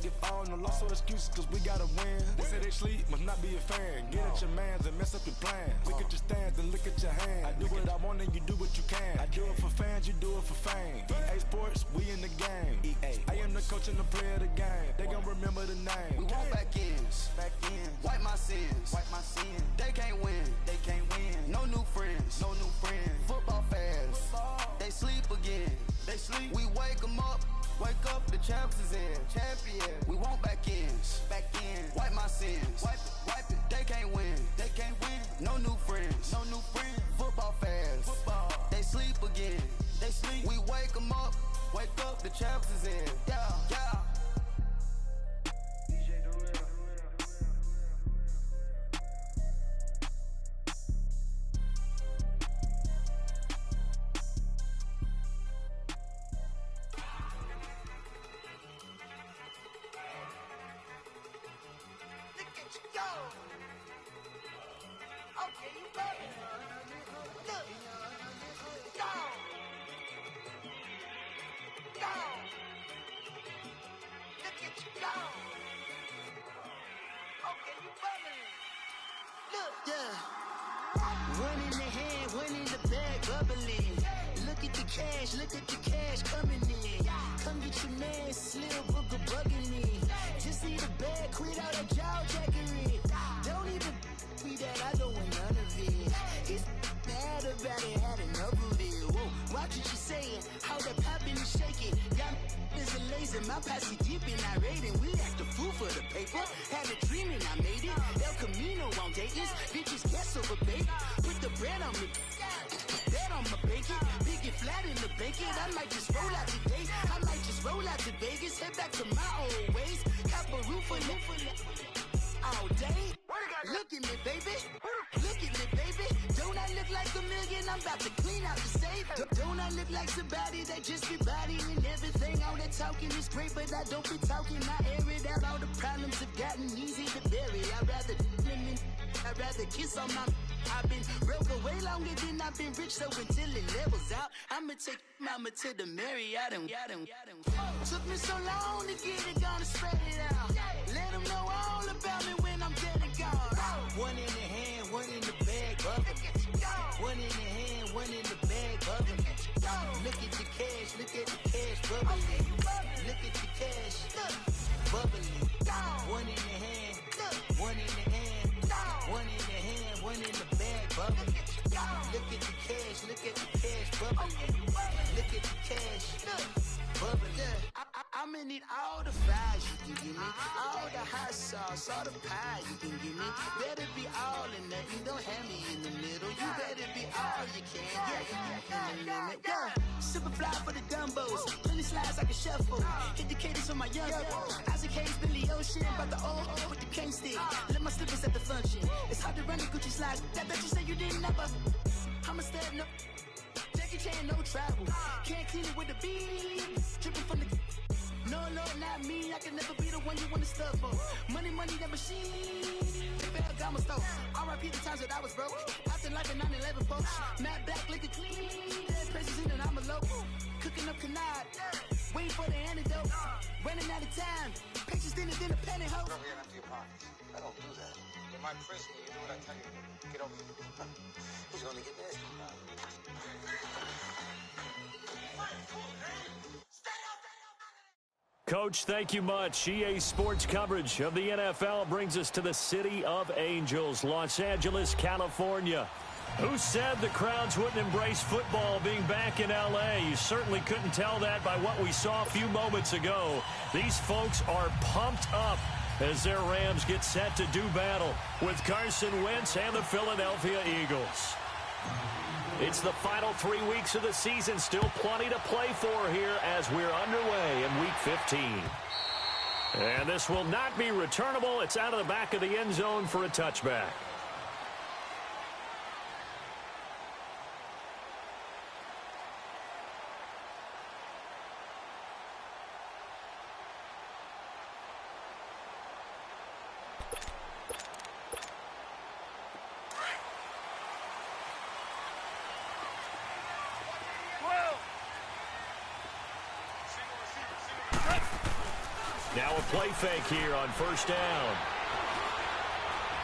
make it fall, no loss or excuses, cause we gotta win. They say they sleep, must not be a fan. Get at your mans and mess up your plans. Look at your stands and look at your hands. I do what I want and you do what you can. I do it for fans, you do it for fame. EA Sports, we in the game. I am the coach and the player of the game. They gon' remember the name. We want back ends, wipe my sins, They can't win, No new friends, Football fans, they sleep again. We wake them up, the champs is in. We want back ends, wipe my sins, wipe it. They can't win, No new friends, Football fans, they sleep again. We wake them up, the champs is in. Yeah. One in the hand, one in the bag, bubbling. Look at the cash coming in. Come get your man, Slim Booker bugging me. Just need a bag, quit all that jaw jackery. Don't even be that, I don't want none of it. It's bad about it, had enough of it. Whoa, watch what you saying, how that poppin' and shaking. Got is a laser, my posse deep and I raiding. We act a fool for the paper, had a dream and I made it. El Camino on Dayton's, bitches guess over bait. Put the bread on me, that on my bacon. Big and flat in the bacon, I might just roll out today. I might just roll out to Vegas, head back to my old ways. Cop a roof for all day. Look at me, baby. Don't I look like a million? I'm about to clean out the safe. Don't I look like somebody that just be bodying everything? All that talking is great, but I don't be talking. I air it out. All the problems have gotten easy to bury. I'd rather kiss on my. I've been broke way longer than I've been rich, so until it levels out, I'ma take mama to the Marriott and took me so long to get it, gonna spread it out. Let them know all about me when I'm dead and gone. One in the hand, one in the bag, bubbling. One in the hand, one in the bag, bubbling. Look at the cash, bubbling. Look at the cash, bubbling. One in the hand, one in the hand, one in the hand, one in the bag, bubbling. Look at the cash, bubbling. Look at the cash, bubbling. I'ma need all the fries you can give me, all the hot sauce, all the pie you can give me. Better be all or nothing, don't have me in the middle. You better be all you can, yeah. Super fly for the dumbos, plenty slides like a shuffle. Hit the cadence on my young Isaac Hayes, Billy Ocean, about the old with the cane stick. Let my slippers at the function. It's hard to run the Gucci slides. That bet you say you didn't never. I'ma step no. Jackie Chan, no travel. Can't clean it with the beat. Dripping from the. No, not me. I can never be the one you wanna stuff for. Money, that machine. Ferragamo stove. R.I.P. the times that I was broke. After life in 9/11, folks. Matte black, liquor clean. Dead presses in an envelope. Cooking up canard. Waiting for the antidote. Running out of time. Pictures thinner than a pantyhose. Over here, empty your pockets. I don't do that. In my prison, you do what I tell you. Get over here. Who's gonna get this? Coach, thank you much. EA Sports coverage of the NFL brings us to the City of Angels, Los Angeles, California. Who said the crowds wouldn't embrace football being back in L.A.? You certainly couldn't tell that by what we saw a few moments ago. These folks are pumped up as their Rams get set to do battle with Carson Wentz and the Philadelphia Eagles. It's the final 3 weeks of the season. Still plenty to play for here as we're underway in Week 15. And this will not be returnable. It's out of the back of the end zone for a touchback. Now a play fake here on first down.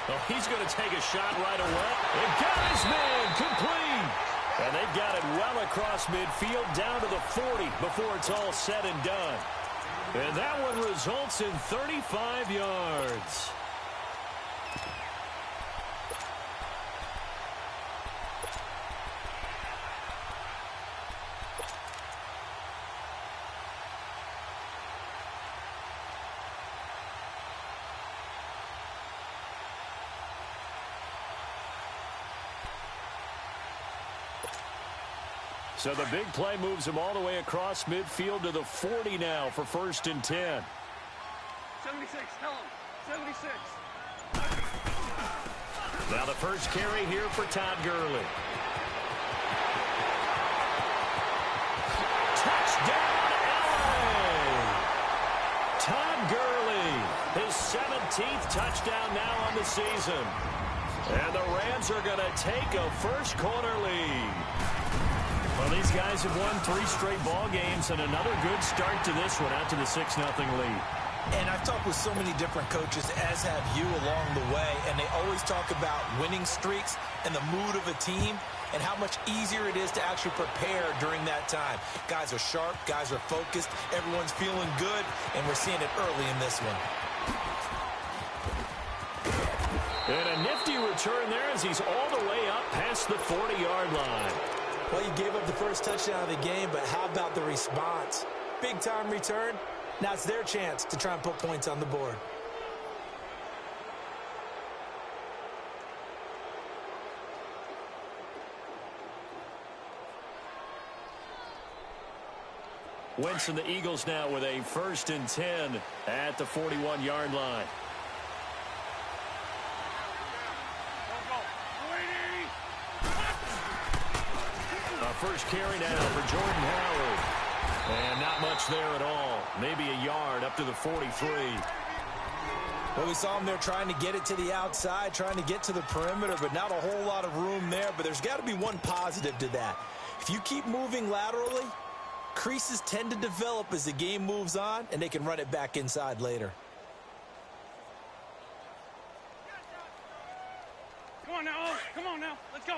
Oh, he's going to take a shot right away. And got his man complete. And they've got it well across midfield down to the 40 before it's all said and done. And that one results in 35 yards. So the big play moves him all the way across midfield to the 40 now for 1st and 10. 76, tell him. 76. Now the first carry here for Todd Gurley. Touchdown, LA! Todd Gurley, his 17th touchdown now on the season. And the Rams are going to take a first quarter lead. Well, these guys have won 3 straight ball games and another good start to this one out to the 6-0 lead. And I've talked with so many different coaches, as have you, along the way, and they always talk about winning streaks and the mood of a team and how much easier it is to actually prepare during that time. Guys are sharp, guys are focused, everyone's feeling good, and we're seeing it early in this one. And a nifty return there as he's all the way up past the 40-yard line. Well, you gave up the first touchdown of the game, but how about the response? Big-time return. Now it's their chance to try and put points on the board. Wentz and the Eagles now with a 1st and 10 at the 41-yard line. First carry now for Jordan Howard. And not much there at all. Maybe a yard up to the 43. Well, we saw him there trying to get it to the outside, trying to get to the perimeter, but not a whole lot of room there. But there's got to be one positive to that. If you keep moving laterally, creases tend to develop as the game moves on, and they can run it back inside later. Come on now, oh, come on now, let's go.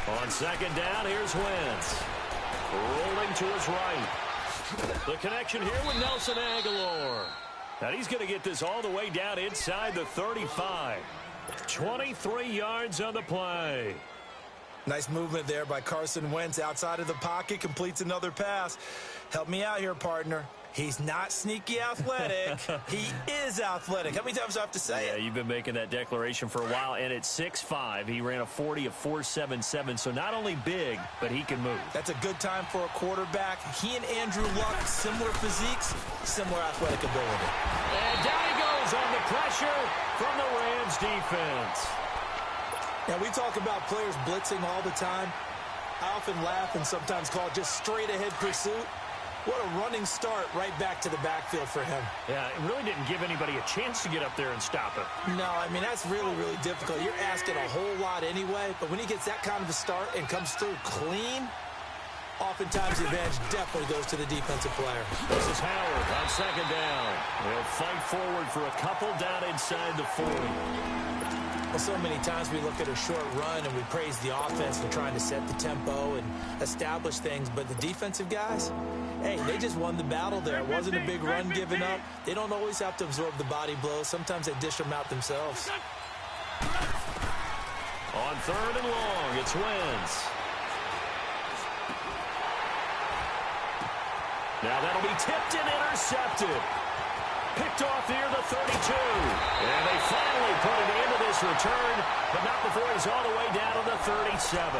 On 2nd down, here's Wentz. Rolling to his right. The connection here with Nelson Aguilar. And he's going to get this all the way down inside the 35. 23 yards on the play. Nice movement there by Carson Wentz outside of the pocket, completes another pass. Help me out here, partner. He's not sneaky athletic. He is athletic. How many times do I have to say it? Yeah, you've been making that declaration for a while, and at 6'5", he ran a 40 of 4.77, so not only big, but he can move. That's a good time for a quarterback. He and Andrew Luck, similar physiques, similar athletic ability. And down he goes on the pressure from the Rams defense. Now, we talk about players blitzing all the time. I often laugh and sometimes call it just straight-ahead pursuit. What a running start right back to the backfield for him. Yeah, it really didn't give anybody a chance to get up there and stop it. No, I mean, that's really, really difficult. You're asking a whole lot anyway, but when he gets that kind of a start and comes through clean, oftentimes the advantage definitely goes to the defensive player. This is Howard on 2nd down. He'll fight forward for a couple down inside the 40. Well, so many times we look at a short run and we praise the offense for trying to set the tempo and establish things, but the defensive guys, hey, they just won the battle there. It wasn't a big run given up. They don't always have to absorb the body blows. Sometimes they dish them out themselves. On 3rd and long, it's Wentz. Now that'll be tipped and intercepted. Picked off near the 32. And they finally put it into this return, but not before he's all the way down to the 37.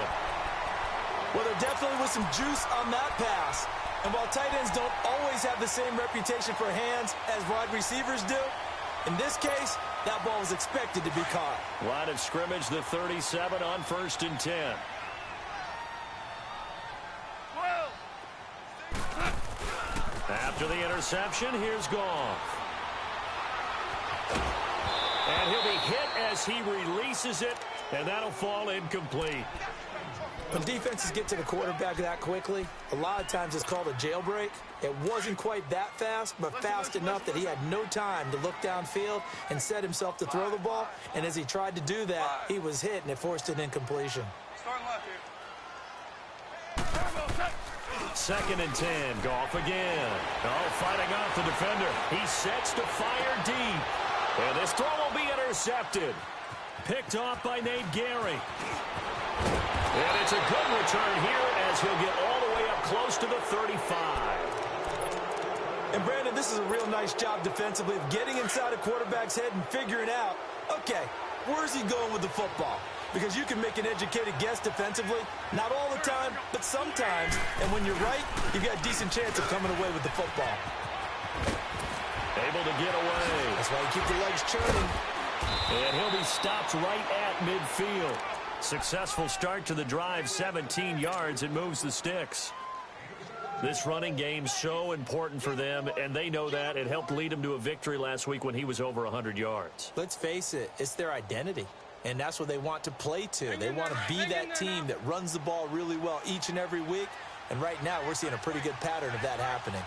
Well, there definitely was some juice on that pass. And while tight ends don't always have the same reputation for hands as wide receivers do, in this case, that ball was expected to be caught. Line of scrimmage, the 37 on 1st and 10. After the interception, here's Goff. And he'll be hit as he releases it, and that'll fall incomplete. When defenses get to the quarterback that quickly, a lot of times it's called a jailbreak. It wasn't quite that fast, but fast enough that he had no time to look downfield and set himself to throw the ball. And as he tried to do that, he was hit, and it forced an incompletion. Starting left here. 2nd and 10. Goff again. Oh, fighting off the defender. He sets to fire deep. And this throw will be intercepted. Picked off by Nate Gehring. And it's a good return here as he'll get all the way up close to the 35. And, Brandon, this is a real nice job defensively of getting inside a quarterback's head and figuring out, okay, where's he going with the football? Because you can make an educated guess defensively, not all the time, but sometimes. And when you're right, you've got a decent chance of coming away with the football. Able to get away. That's why you keep the legs churning. And he'll be stopped right at midfield. Successful start to the drive, 17 yards. It moves the sticks. This running game's so important for them, and they know that. It helped lead them to a victory last week when he was over 100 yards. Let's face it, it's their identity, and that's what they want to play to. They want to be that team that runs the ball really well each and every week, and right now we're seeing a pretty good pattern of that happening.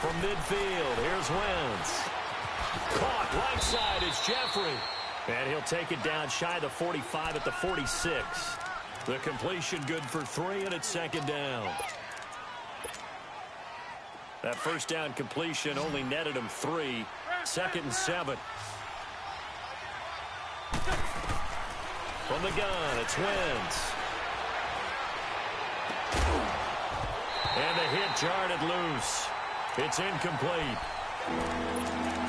From midfield, here's Wentz. Caught right side is Jeffrey. And he'll take it down shy of the 45 at the 46. The completion good for 3, and it's 2nd down. That first down completion only netted him 3. 2nd and 7. From the gun, it's Wentz. And the hit jarred it loose. It's incomplete.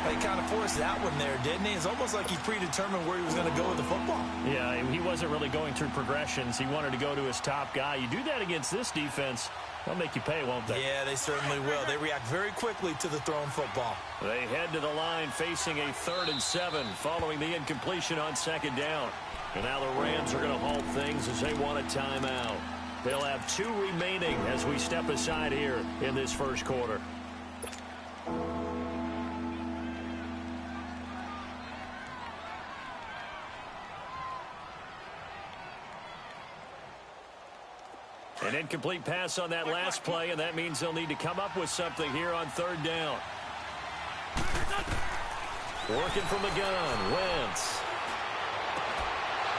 He kind of forced that one there, didn't he? It's almost like he predetermined where he was going to go with the football. Yeah, he wasn't really going through progressions. He wanted to go to his top guy. You do that against this defense, they'll make you pay, won't they? Yeah, they certainly will. They react very quickly to the thrown football. They head to the line facing a 3rd and 7 following the incompletion on 2nd down. And now the Rams are going to halt things as they want a timeout. They'll have 2 remaining as we step aside here in this first quarter. An incomplete pass on that last play, and that means they'll need to come up with something here on 3rd down. Working from the gun, Wentz.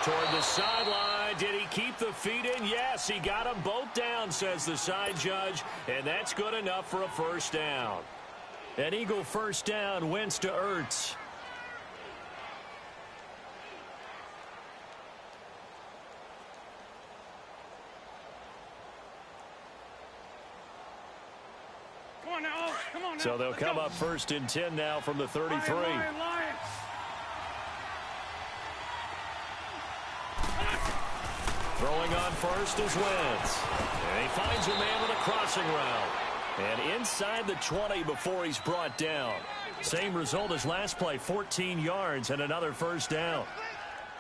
Toward the sideline. Did he keep the feet in? Yes, he got them both down, says the side judge, and that's good enough for a 1st down. An Eagle 1st down, Wentz to Ertz. So they'll come up 1st and 10 now from the 33. Throwing on first is Wentz. And he finds a man with a crossing route. And inside the 20 before he's brought down. Same result as last play, 14 yards and another 1st down.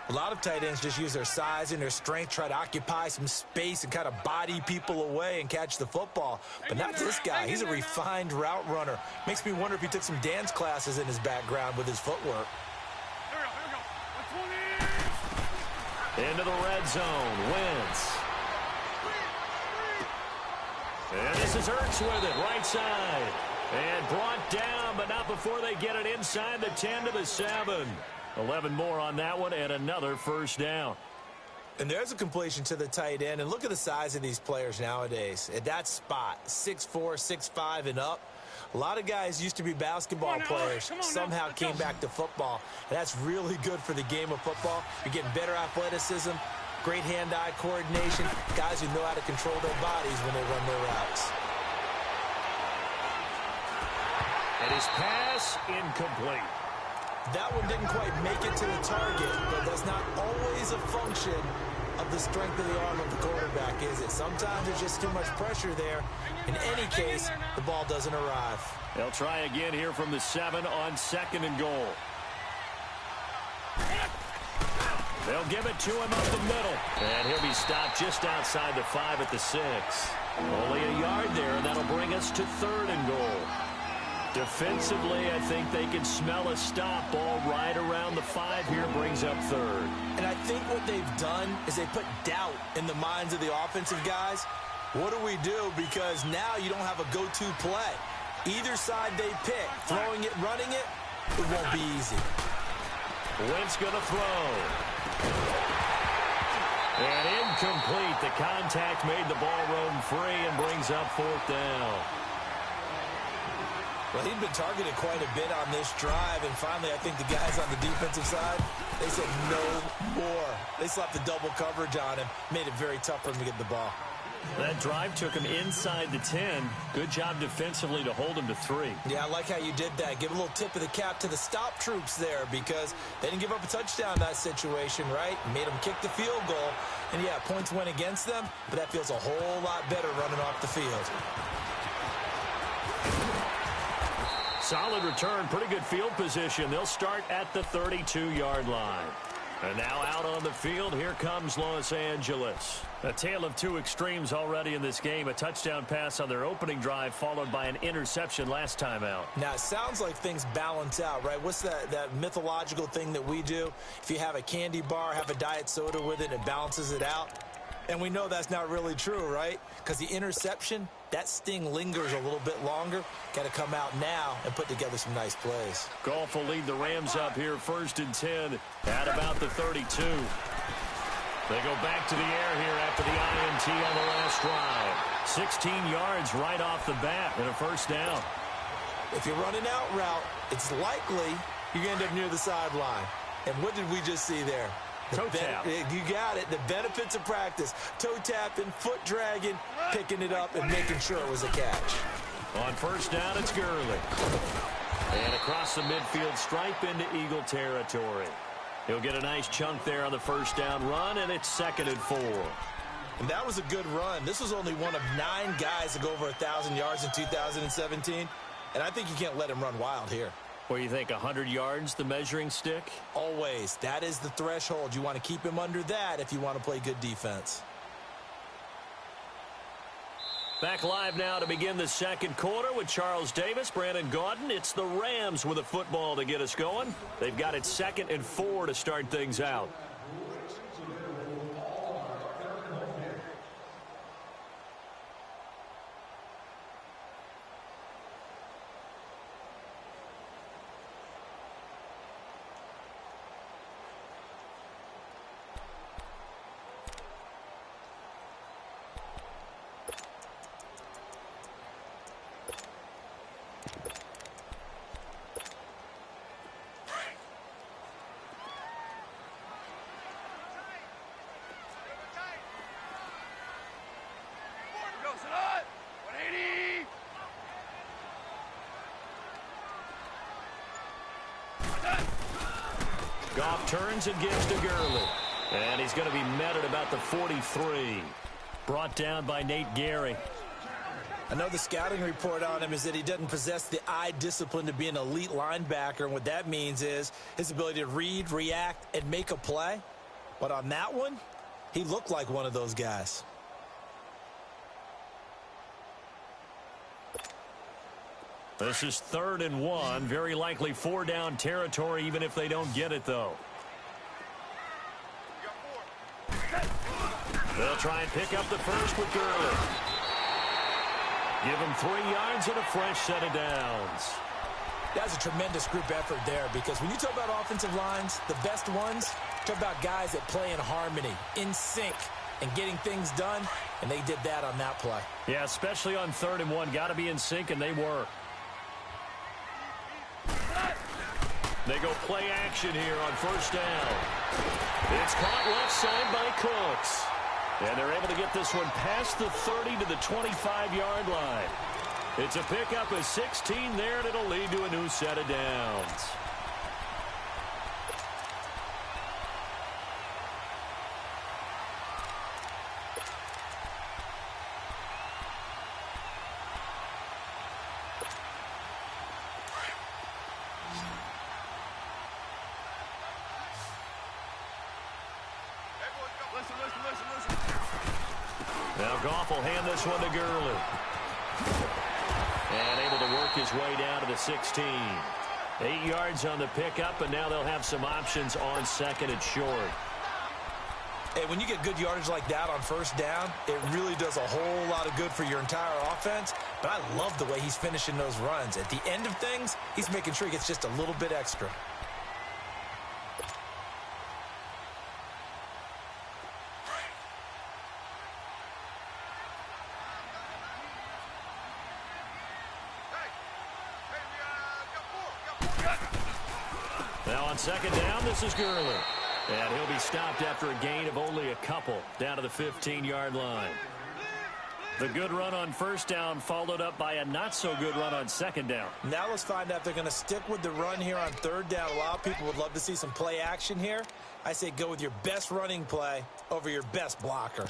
A lot of tight ends just use their size and their strength, try to occupy some space and kind of body people away and catch the football. But not this guy. He's a refined route runner. Makes me wonder if he took some dance classes in his background with his footwork. Into the red zone, Wentz. And this is Ertz with it, right side. And brought down, but not before they get it inside the 10 to the 7. 11 more on that one, and another 1st down. And there's a completion to the tight end. And look at the size of these players nowadays. At that spot, 6'4", 6'5", and up. A lot of guys used to be basketball players, somehow came back to football. And that's really good for the game of football. You're getting better athleticism, great hand-eye coordination, guys who know how to control their bodies when they run their routes. And his pass incomplete. That one didn't quite make it to the target, but that's not always a function of the strength of the arm of the quarterback, is it? Sometimes there's just too much pressure there. In any case, the ball doesn't arrive. They'll try again here from the 7 on 2nd and goal. They'll give it to him up the middle. And he'll be stopped just outside the 5 at the 6. Only a yard there, and that'll bring us to 3rd and goal. Defensively, I think they can smell a stop. Ball right around the 5 here, brings up third. And I think what they've done is they put doubt in the minds of the offensive guys. What do we do? Because now you don't have a go-to play. Either side they pick, throwing it, running it, it won't be easy. Wentz going to throw. And incomplete. The contact made the ball roam free and brings up 4th down. Well, he'd been targeted quite a bit on this drive, and finally I think the guys on the defensive side, they said no more. They slapped the double coverage on him, made it very tough for him to get the ball. That drive took him inside the 10. Good job defensively to hold him to 3. Yeah, I like how you did that. Give a little tip of the cap to the stop troops there because they didn't give up a touchdown in that situation, right? Made them kick the field goal. And, yeah, points went against them, but that feels a whole lot better running off the field. Solid return, pretty good field position. They'll start at the 32-yard line. And now out on the field, here comes Los Angeles. A tale of two extremes already in this game. A touchdown pass on their opening drive, followed by an interception last time out. Now, it sounds like things balance out, right? What's that mythological thing that we do? If you have a candy bar, have a diet soda with it, it balances it out. And we know that's not really true, right? Because the interception, that sting lingers a little bit longer. Got to come out now and put together some nice plays. Goff will lead the Rams up here, 1st and 10 at about the 32. They go back to the air here after the INT on the last drive. 16 yards right off the bat and a 1st down. If you're running out route, it's likely you're going to end up near the sideline. And what did we just see there? Toe tap. You got it. The benefits of practice. Toe tapping, foot dragging, picking it up, and making sure it was a catch. On 1st down, it's Gurley. And across the midfield stripe into Eagle territory. He'll get a nice chunk there on the 1st down run, and it's 2nd and 4. And that was a good run. This was only one of 9 guys to go over 1,000 yards in 2017. And I think you can't let him run wild here. What do you think, 100 yards, the measuring stick? Always. That is the threshold. You want to keep him under that if you want to play good defense. Back live now to begin the 2nd quarter with Charles Davis, Brandon Gaudin. It's the Rams with a football to get us going. They've got it 2nd and 4 to start things out. Goff turns and gives to Gurley. And he's going to be met at about the 43. Brought down by Nate Gary. I know the scouting report on him is that he doesn't possess the eye discipline to be an elite linebacker. And what that means is his ability to read, react, and make a play. But on that one, he looked like one of those guys. This is 3rd and 1. Very likely 4-down territory, even if they don't get it, though. They'll try and pick up the first with Gurley. Give him 3 yards and a fresh set of downs. That's a tremendous group effort there because when you talk about offensive lines, the best ones, talk about guys that play in harmony, in sync, and getting things done, and they did that on that play. Yeah, especially on 3rd and 1. Got to be in sync, and they were. They go play action here on 1st down. It's caught left side by Cooks. And they're able to get this one past the 30 to the 25-yard line. It's a pickup of 16 there, and it'll lead to a new set of downs. Now Goff will hand this one to Gurley. And able to work his way down to the 16. 8 yards on the pickup, and now they'll have some options on second and short. Hey, when you get good yardage like that on first down, it really does a whole lot of good for your entire offense. But I love the way he's finishing those runs. At the end of things, he's making sure he gets just a little bit extra. Now on second down, this is Gurley. And he'll be stopped after a gain of only a couple down to the 15-yard line. The good run on first down followed up by a not-so-good run on second down. Now let's find out if they're going to stick with the run here on third down. A lot of people would love to see some play action here. I say go with your best running play over your best blocker.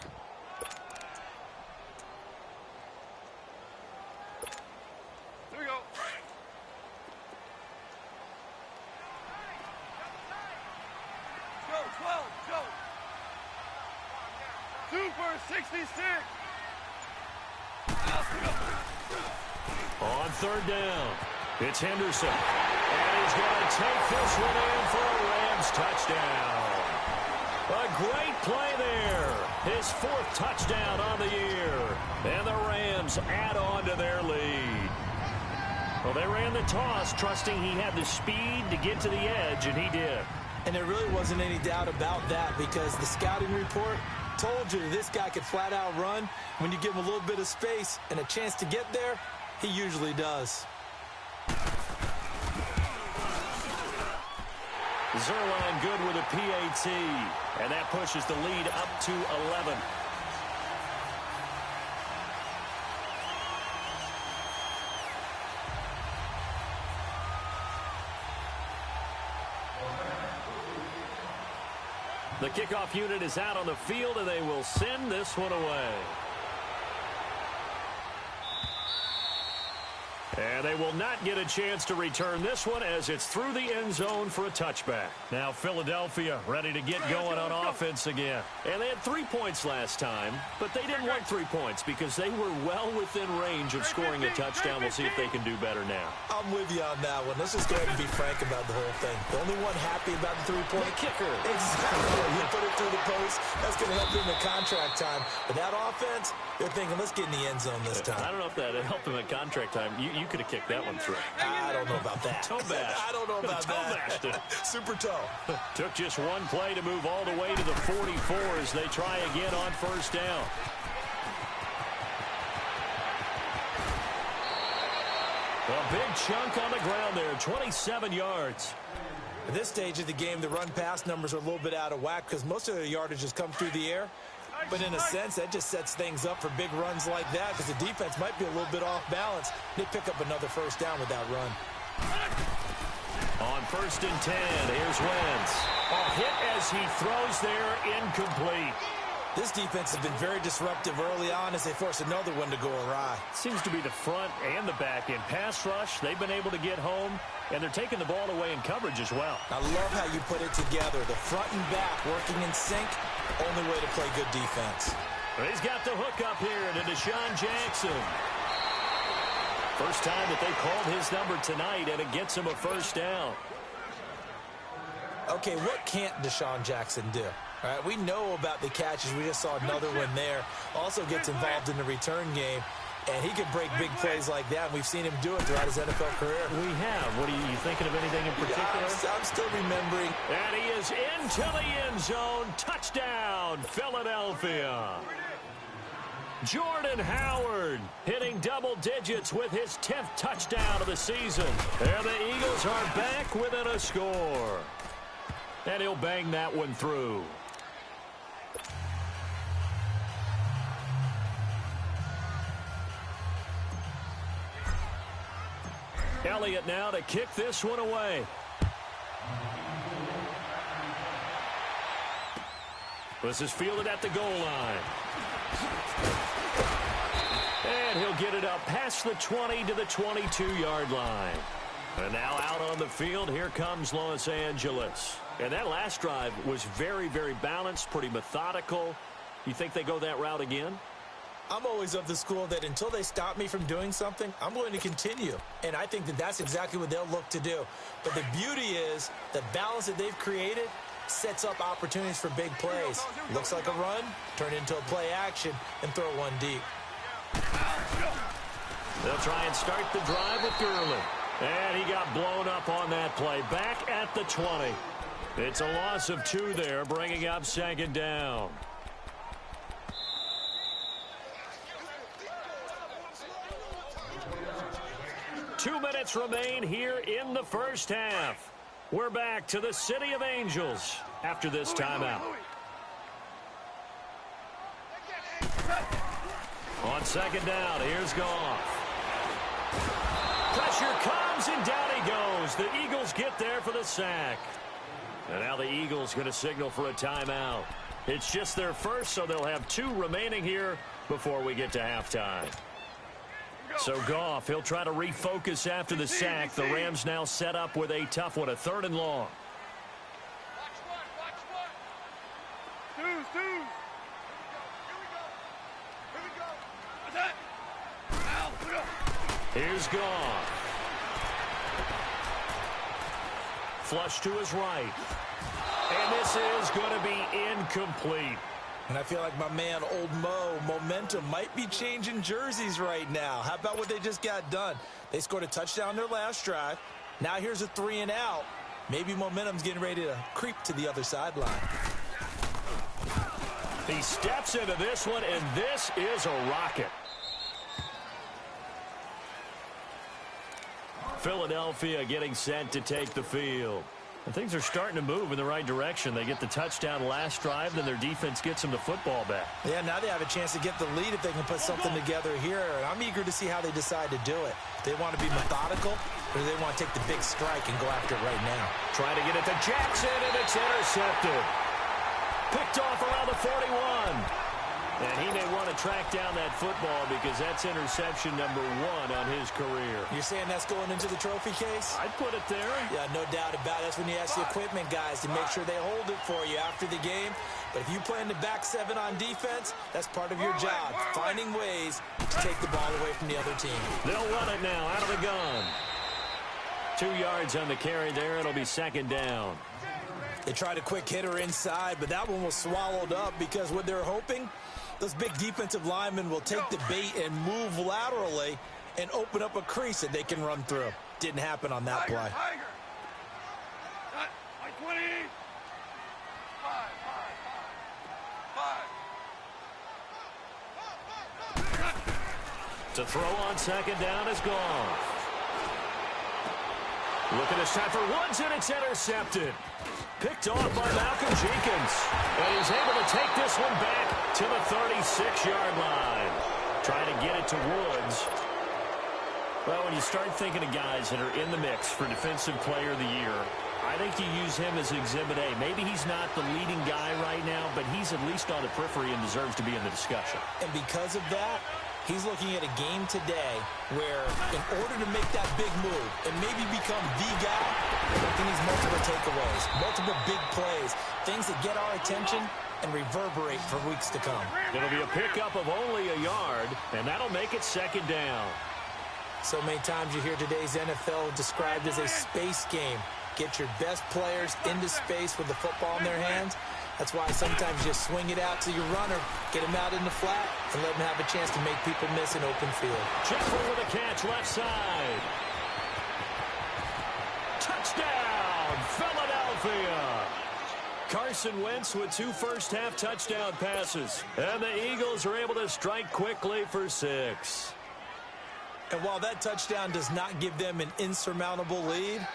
Here we go. Go, 12, go. 2 for 66. On third down, it's Henderson. And he's going to take this one in for a Rams touchdown. A great play there. His 4th touchdown on the year. And the Rams add on to their lead. Well, they ran the toss, trusting he had the speed to get to the edge, and he did. And there really wasn't any doubt about that because the scouting report told you this guy could flat out run. When you give him a little bit of space and a chance to get there, he usually does. Zerline good with a PAT, and that pushes the lead up to 11. The kickoff unit is out on the field, and they will send this one away. And they will not get a chance to return this one as it's through the end zone for a touchback. Now Philadelphia ready to get going on offense again. And they had 3 points last time, but they didn't want 3 points because they were well within range of scoring a touchdown. We'll see if they can do better now. I'm with you on that one. Let's just go ahead and be frank about the whole thing. The only one happy about the 3-point kicker. Exactly. He put it through the post. That's going to help him in contract time. But that offense, they're thinking, let's get in the end zone this time. I don't know if that helped him in contract time. You could have kicked that one through. I don't know about that. Toe bash. I don't know about that. Super toe. Took just one play to move all the way to the 44 as they try again on first down. A big chunk on the ground there, 27 yards. At this stage of the game, the run-pass numbers are a little bit out of whack because most of their yardage has come through the air. But in a sense, that just sets things up for big runs like that because the defense might be a little bit off balance. They pick up another first down with that run. On 1st and 10, here's Wentz. A hit as he throws there, incomplete. This defense has been very disruptive early on as they force another one to go awry. Seems to be the front and the back end. Pass rush, they've been able to get home, and they're taking the ball away in coverage as well. I love how you put it together. The front and back working in sync, only way to play good defense. He's got the hook up here to Deshaun Jackson. First time that they called his number tonight, and it gets him a first down. Okay, what can't Deshaun Jackson do? All right, we know about the catches. We just saw another one there. Also gets involved in the return game, and he can break big plays like that. And we've seen him do it throughout his NFL career. We have. What are you thinking of anything in particular? I'm still remembering. And he is into the end zone. Touchdown, Philadelphia. Jordan Howard hitting double digits with his 10th touchdown of the season. And the Eagles are back within a score. And he'll bang that one through. Elliott now to kick this one away. This is fielded at the goal line. And he'll get it up past the 20 to the 22-yard line. And now out on the field, here comes Los Angeles. And that last drive was very, very balanced, pretty methodical. You think they go that route again? I'm always of the school that until they stop me from doing something, I'm going to continue. And I think that that's exactly what they'll look to do. But the beauty is the balance that they've created sets up opportunities for big plays. Looks like a run, turn into a play action, and throw one deep. They'll try and start the drive with Gurley. And he got blown up on that play. Back at the 20. It's a loss of 2 there, bringing up second down. Two minutes remain here in the first half. We're back to the City of Angels after this timeout. On second down, here's Goff. Pressure comes, and down he goes. The Eagles get there for the sack. And now the Eagles going to signal for a timeout. It's just their first, so they'll have 2 remaining here before we get to halftime. So Goff, he'll try to refocus after the sack. The Rams now set up with a tough one, a 3rd and long. Here's Goff. Flush to his right. And this is going to be incomplete. And I feel like my man, Old Mo, momentum might be changing jerseys right now. How about what they just got done? They scored a touchdown their last drive. Now here's a 3 and out. Maybe momentum's getting ready to creep to the other sideline. He steps into this one, and this is a rocket. Philadelphia getting set to take the field. And things are starting to move in the right direction. They get the touchdown last drive, then their defense gets them the football back. Yeah, now they have a chance to get the lead if they can put something together here. And I'm eager to see how they decide to do it. They want to be methodical, or do they want to take the big strike and go after it right now? Trying to get it to Jackson, and it's intercepted. Picked off around the 41. And he may want to track down that football because that's interception number 1 on his career. You're saying that's going into the trophy case? I'd put it there. Yeah, no doubt about it. That's when you ask the equipment guys to make sure they hold it for you after the game. But if you play in the back 7 on defense, that's part of your job, finding ways to take the ball away from the other team. They'll run it now out of the gun. 2 yards on the carry there. It'll be second down. They tried a quick hitter inside, but that one was swallowed up because what they're hoping, those big defensive linemen will take the bait and move laterally and open up a crease that they can run through. Didn't happen on that play. To throw on second down is gone. Looking this time for Woods, and it's intercepted. Picked off by Malcolm Jenkins. And he's able to take this one back to the 36-yard line. Trying to get it to Woods. Well, when you start thinking of guys that are in the mix for Defensive Player of the Year, I think you use him as Exhibit A. Maybe he's not the leading guy right now, but he's at least on the periphery and deserves to be in the discussion. And because of that, he's looking at a game today where in order to make that big move and maybe become the guy, he needs multiple takeaways, multiple big plays, things that get our attention and reverberate for weeks to come. It'll be a pickup of only a yard, and that'll make it second down. So many times you hear today's NFL described as a space game. Get your best players into space with the football in their hands. That's why sometimes you just swing it out to your runner, get him out in the flat, and let him have a chance to make people miss an open field. Jeffrey with a catch left side. Touchdown, Philadelphia. Carson Wentz with 2 first-half touchdown passes. And the Eagles are able to strike quickly for 6. And while that touchdown does not give them an insurmountable lead,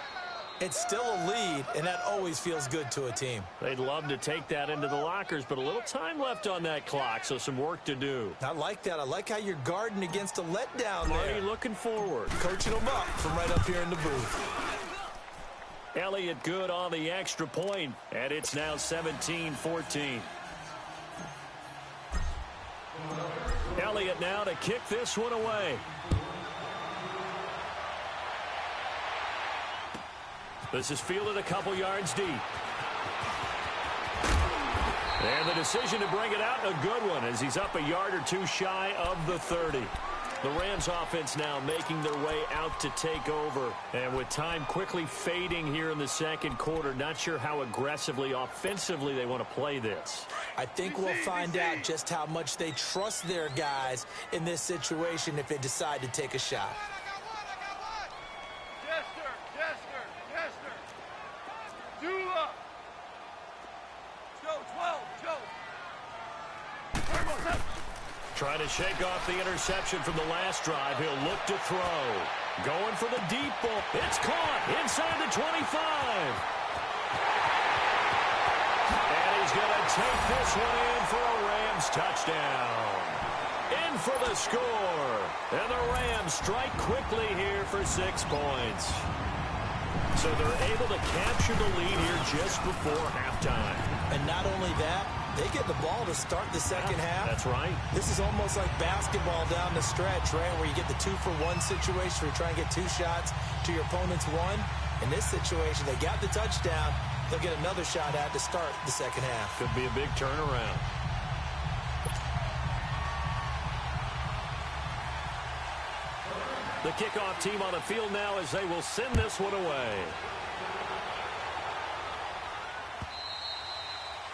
it's still a lead, and that always feels good to a team. They'd love to take that into the lockers, but a little time left on that clock, so some work to do. I like that. I like how you're guarding against a letdown Marty there. looking forward. Coaching them up from right up here in the booth. Elliott good on the extra point, and it's now 17-14. Elliott now to kick this one away. This is fielded a couple yards deep. And the decision to bring it out, a good one, as he's up a yard or two shy of the 30. The Rams offense now making their way out to take over. And with time quickly fading here in the second quarter, not sure how aggressively, offensively they want to play this. I think we'll find out just how much they trust their guys in this situation if they decide to take a shot. Dula. Go, 12, go. Trying to shake off the interception from the last drive. He'll look to throw. Going for the deep ball. It's caught inside the 25. And he's going to take this one in for a Rams touchdown. In for the score. And the Rams strike quickly here for 6 points. So they're able to capture the lead here just before halftime. And not only that, they get the ball to start the second half. That's right. This is almost like basketball down the stretch, right, where you get the 2-for-1 situation where you're trying to get 2 shots to your opponent's 1. In this situation, they got the touchdown. They'll get another shot at to start the second half. Could be a big turnaround. The kickoff team on the field now as they will send this one away.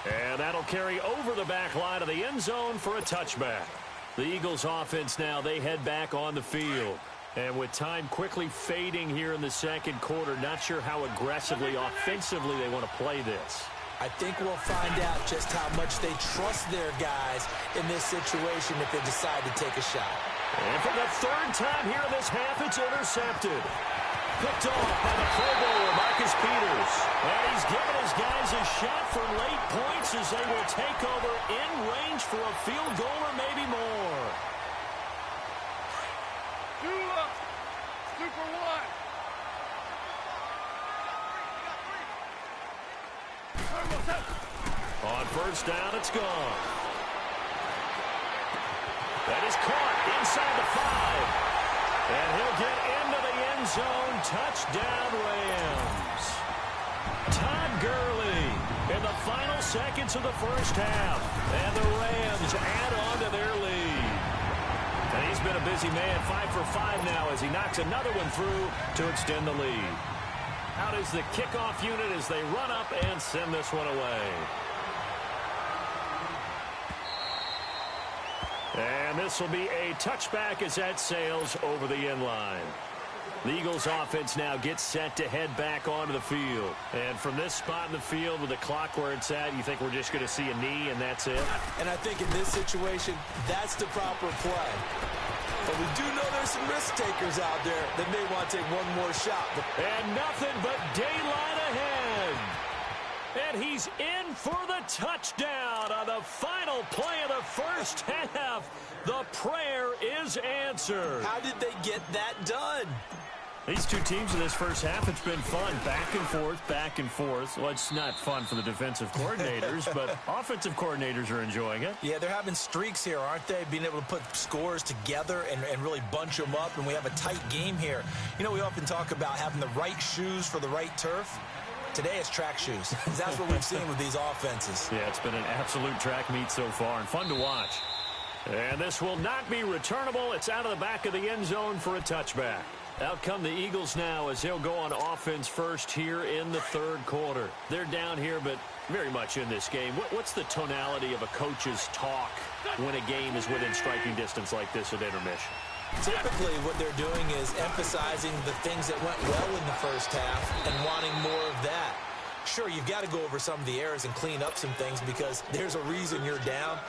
And that'll carry over the back line of the end zone for a touchback. The Eagles offense now, they head back on the field. And with time quickly fading here in the second quarter, not sure how aggressively, offensively they want to play this. I think we'll find out just how much they trust their guys in this situation if they decide to take a shot. And for the 3rd time here in this half, it's intercepted. Picked off by the Pro Bowler, Marcus Peters. And he's given his guys a shot for late points as they will take over in range for a field goal or maybe more. Dula. Super 1. On first down, it's gone. That is caught inside the 5. And he'll get into the end zone. Touchdown, Rams. Todd Gurley in the final seconds of the first half. And the Rams add on to their lead. And he's been a busy man, 5 for 5 now as he knocks another one through to extend the lead. Out is the kickoff unit as they run up and send this one away. And this will be a touchback as that sails over the end line. The Eagles offense now gets set to head back onto the field. And from this spot in the field with the clock where it's at, you think we're just going to see a knee and that's it? And I think in this situation, that's the proper play. But we do know there's some risk takers out there that may want to take one more shot. And nothing but daylight ahead. And he's in for the touchdown on the final play of the first half. The prayer is answered. How did they get that done? These two teams in this first half, it's been fun. Back and forth, back and forth. Well, it's not fun for the defensive coordinators, but offensive coordinators are enjoying it. Yeah, they're having streaks here, aren't they? Being able to put scores together and really bunch them up, and we have a tight game here. You know, we often talk about having the right shoes for the right turf. Today it's track shoes. That's what we've seen with these offenses. Yeah, it's been an absolute track meet so far and fun to watch. And this will not be returnable. It's out of the back of the end zone for a touchback. Out come the Eagles now as they'll go on offense first here in the third quarter. They're down here, but very much in this game. What's the tonality of a coach's talk when a game is within striking distance like this at intermission? Typically, what they're doing is emphasizing the things that went well in the first half and wanting more of that. Sure, you've got to go over some of the errors and clean up some things because there's a reason you're down.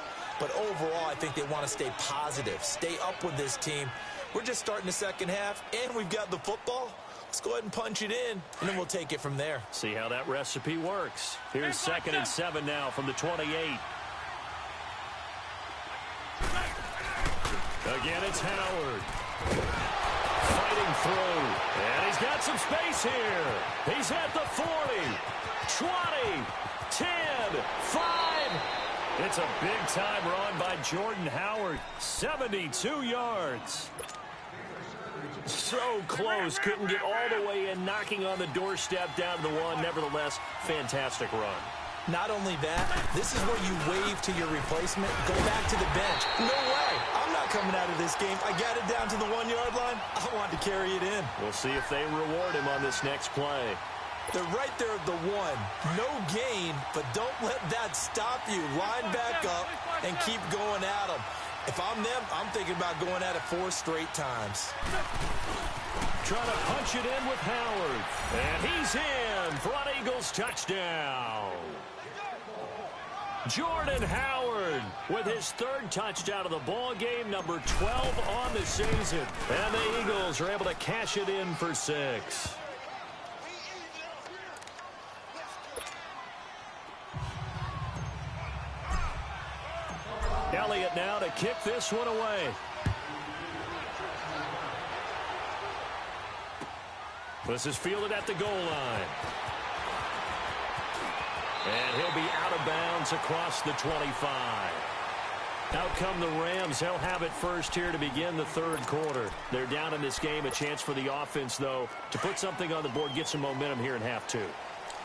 But overall, I think they want to stay positive, stay up with this team. We're just starting the second half, and we've got the football. Let's go ahead and punch it in, and then we'll take it from there. See how that recipe works. Here's 2nd and 7 now from the 28. Again, it's Howard. Fighting through. And he's got some space here. He's at the 40, 20, 10, 5. It's a big-time run by Jordan Howard. 72 yards. So close. Couldn't get all the way in, knocking on the doorstep down to the 1. Nevertheless, fantastic run. Not only that, this is where you wave to your replacement, go back to the bench. No way. I'm not coming out of this game. I got it down to the 1-yard line. I want to carry it in. We'll see if they reward him on this next play. They're right there at the 1. No gain, but don't let that stop you. Line back up and keep going at them. If I'm them, I'm thinking about going at it 4 straight times. Trying to punch it in with Howard. And he's in for an Eagles touchdown. Jordan Howard with his 3rd touchdown of the ball game, number 12 on the season. And the Eagles are able to cash it in for 6. Elliott now to kick this one away. This is fielded at the goal line. And he'll be out of bounds across the 25. Out come the Rams. They'll have it first here to begin the 3rd quarter. They're down in this game. A chance for the offense, though, to put something on the board, get some momentum here in half 2.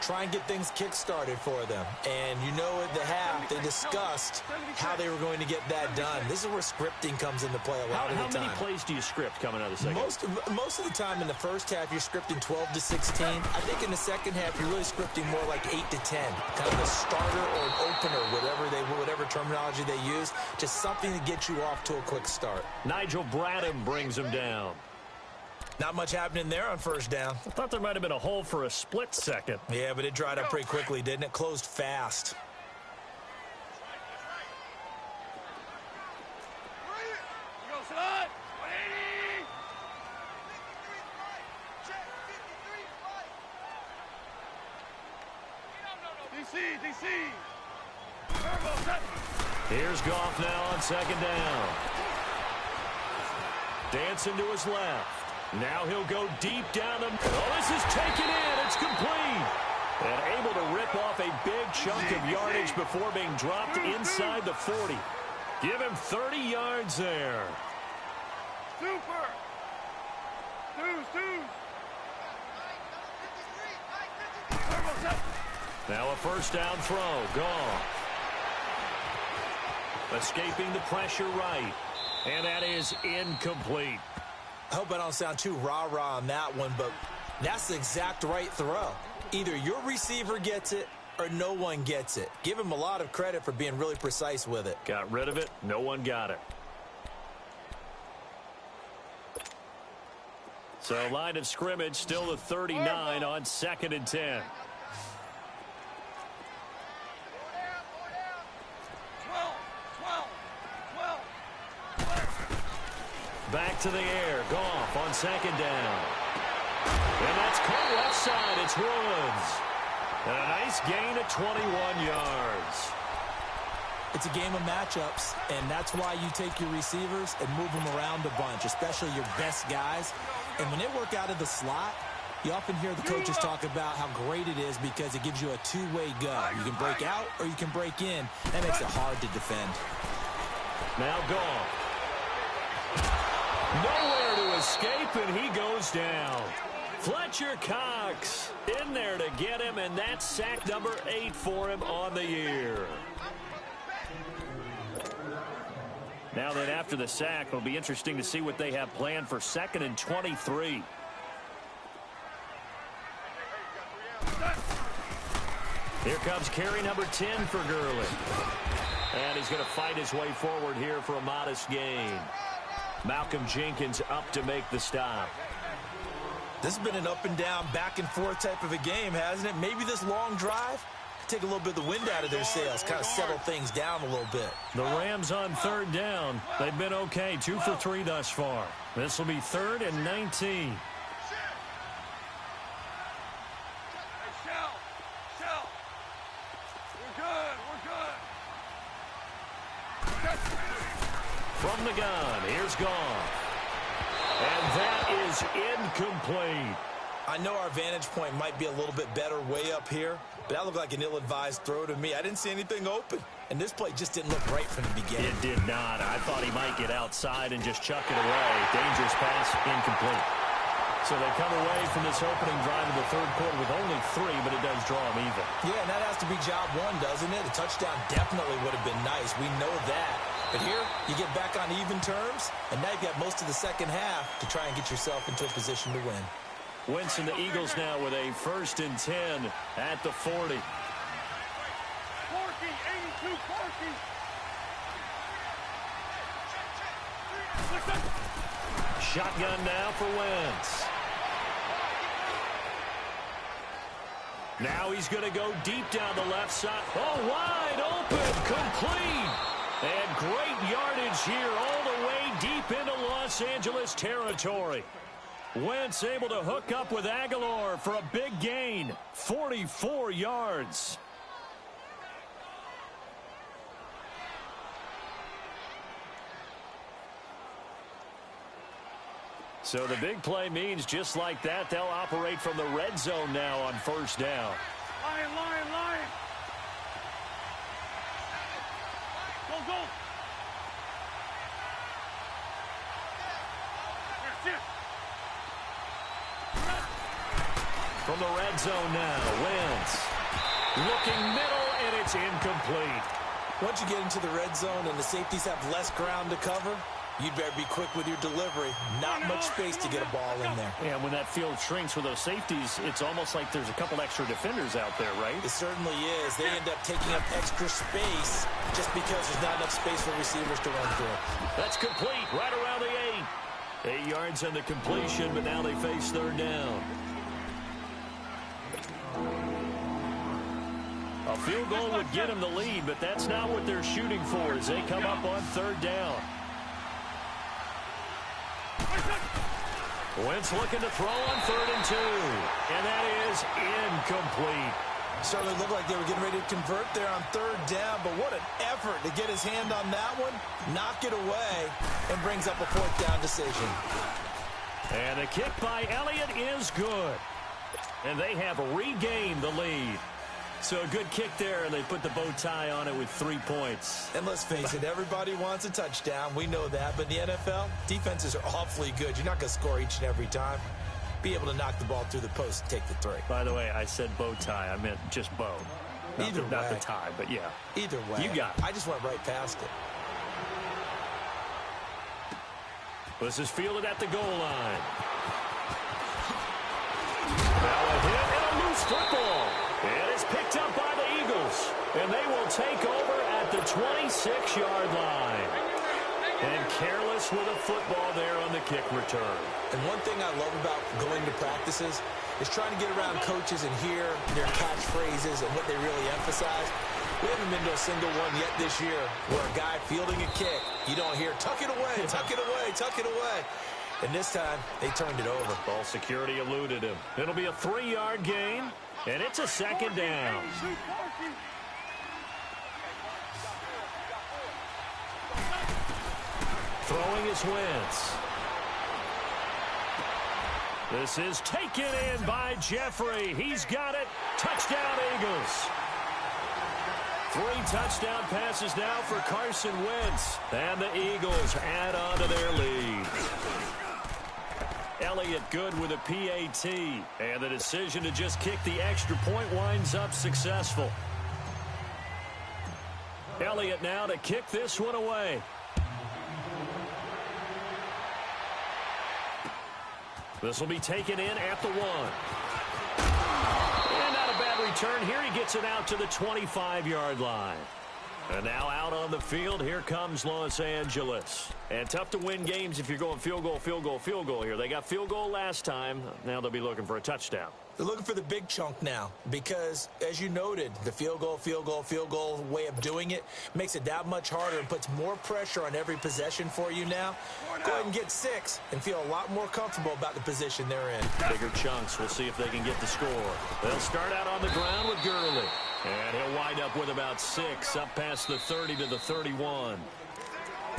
Try and get things kick-started for them. And you know at the half, they discussed how they were going to get that done. This is where scripting comes into play a lot of the time. How many plays do you script coming out of the second? Most of the time in the first half, you're scripting 12 to 16. I think in the second half, you're really scripting more like 8 to 10. Kind of a starter or an opener, whatever terminology they use. Just something to get you off to a quick start. Nigel Bradham brings him down. Not much happening there on first down. I thought there might have been a hole for a split second. Yeah, but it dried up pretty quickly, didn't it? Closed fast. Go, son! 180! DC! Here's Goff now on 2nd down. Dancing to his left. Now he'll go deep down the... Oh, this is taken in. It's complete. And able to rip off a big chunk of yardage before being dropped inside the 40. Give him 30 yards there. Super! Deuce! Now a first down throw. Gone. Escaping the pressure right. And that is incomplete. I hope I don't sound too rah-rah on that one, but that's the exact right throw. Either your receiver gets it or no one gets it. Give him a lot of credit for being really precise with it. Got rid of it. No one got it. So line of scrimmage still the 39 on 2nd and 10. Back to the air. Goff on 2nd down. And that's caught left side. It's Woods. And a nice gain of 21 yards. It's a game of matchups, and that's why you take your receivers and move them around a bunch, especially your best guys. And when they work out of the slot, you often hear the coaches talk about how great it is because it gives you a two-way go. You can break out or you can break in. That makes it hard to defend. Now Goff. Nowhere to escape, and he goes down. Fletcher Cox in there to get him, and that's sack number 8 for him on the year. Now then, after the sack, it'll be interesting to see what they have planned for 2nd and 23. Here comes carry number 10 for Gurley. And he's going to fight his way forward here for a modest gain. Malcolm Jenkins up to make the stop. This has been an up and down, back and forth type of a game, hasn't it? Maybe this long drive take a little bit of the wind out of their sails, kind of settle things down a little bit. The Rams on 3rd down. They've been okay, 2 for 3 thus far. This will be 3rd and 19. From the gun, here's Goff. And that is incomplete. I know our vantage point might be a little bit better way up here, but that looked like an ill-advised throw to me. I didn't see anything open, and this play just didn't look right from the beginning. It did not. I thought he might get outside and just chuck it away. Dangerous pass, incomplete. So they come away from this opening drive of the third quarter with only 3, but it does draw them even. Yeah, and that has to be job one, doesn't it? A touchdown definitely would have been nice. We know that. But here, you get back on even terms, and now you've got most of the second half to try and get yourself into a position to win. Wentz and the Eagles now with a 1st and 10 at the 40. Corky, 82, Corky. Shotgun now for Wentz. Now he's going to go deep down the left side. Oh, wide open, complete. And great yardage here all the way deep into Los Angeles territory. Wentz able to hook up with Aguilar for a big gain, 44 yards. So the big play means just like that, they'll operate from the red zone now on 1st down. Lion, lion, lion. Go, go. From the red zone now, Wentz looking middle, and it's incomplete. Once you get into the red zone and the safeties have less ground to cover, you'd better be quick with your delivery. Not much space to get a ball in there. And when that field shrinks with those safeties, it's almost like there's a couple extra defenders out there, right? It certainly is. They end up taking up extra space just because there's not enough space for receivers to run through. That's complete, right around the 8. 8 yards on the completion, but now they face 3rd down. A field goal would get them the lead, but that's not what they're shooting for as they come up on 3rd down. Wentz looking to throw on 3rd and 2. And that is incomplete. Certainly looked like they were getting ready to convert there on 3rd down, but what an effort to get his hand on that one, knock it away, and brings up a 4th down decision. And the kick by Elliott is good. And they have regained the lead. So a good kick there, and they put the bow tie on it with 3 points. And let's face it, everybody wants a touchdown. We know that. But in the NFL, defenses are awfully good. You're not going to score each and every time. Be able to knock the ball through the post and take the 3. By the way, I said bow tie. I meant just bow. Not the tie, but yeah. Either way. You got it. I just went right past it. This is fielded at the goal line. Now a hit and a loose football. And it's picked up by the Eagles. And they will take over at the 26-yard line. And careless with a football there on the kick return. And one thing I love about going to practices is trying to get around coaches and hear their catchphrases and what they really emphasize. We haven't been to a single one yet this year where a guy fielding a kick, you don't hear, tuck it away, tuck it away, tuck it away. And this time, they turned it over. Ball security eluded him. It'll be a 3-yard gain, and it's a 2nd down. Throwing is Wentz. This is taken in by Jeffrey. He's got it. Touchdown, Eagles. 3 touchdown passes now for Carson Wentz. And the Eagles add on to their lead. Elliott good with a PAT. And the decision to just kick the extra point winds up successful. Elliott now to kick this one away. This will be taken in at the 1. And not a bad return here. He gets it out to the 25-yard line. And now out on the field, here comes Los Angeles. And tough to win games if you're going field goal, field goal, field goal here. They got field goal last time. Now they'll be looking for a touchdown. They're looking for the big chunk now because, as you noted, the field goal way of doing it makes it that much harder and puts more pressure on every possession for you now. Go ahead and get 6 and feel a lot more comfortable about the position they're in. Bigger chunks. We'll see if they can get the score. They'll start out on the ground with Gurley. And he'll wind up with about 6 up past the 30 to the 31.